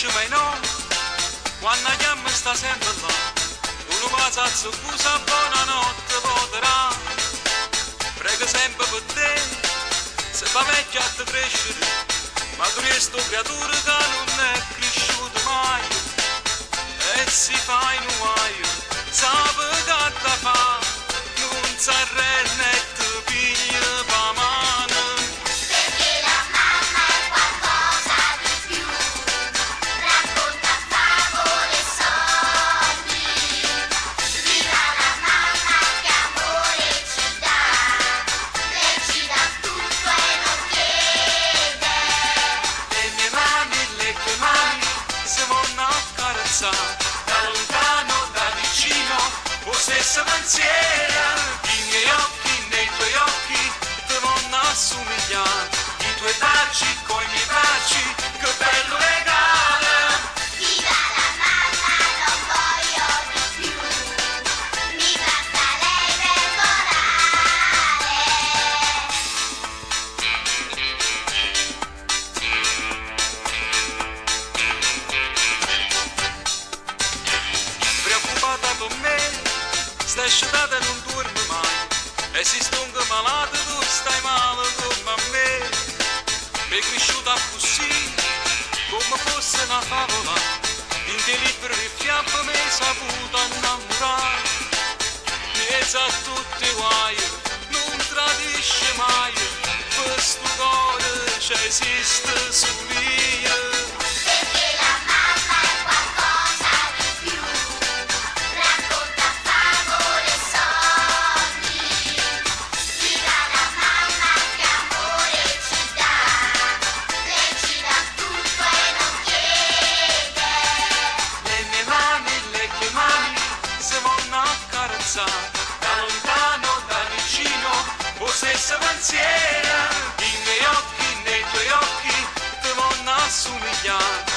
dice mai no, quando chiama sta sempre là, uno passa a scusa, buonanotte potrà, prega sempre per te, se va vecchia a te crescere, ma tu resti creatura che non è cresciuta mai, e si fa in guaio, sape che te fa, non sa renne e te piglia pa mano. Da lontano, da vicino, lo stesso pensiero, i miei occhi nei tuoi occhi devono assomigliare, i tuoi baci coi miei baci, che bello legale. Viva la mamma, non voglio di più, mi basta lei per volare. Preoccupata per me, stai asciugata e non dormi mai, e si stonga malata tu stai male come me, mi è cresciuta così, come fosse una favola, in te libri e fiamme mi hai saputo innamorare, mi sa tutti i guai, non tradisce mai, questo cuore c'è esiste solo io. Perché la mamma è qualcosa di più, racconta favole e sogni. Viva la mamma che amore ci dà, lei ci dà tutto e non chiede. Le tue mani, se vanno a carezzare, da lontano, da vicino, lo stesso pensiero, i miei occhi nei tuoi occhi, te vanno a assomigliare.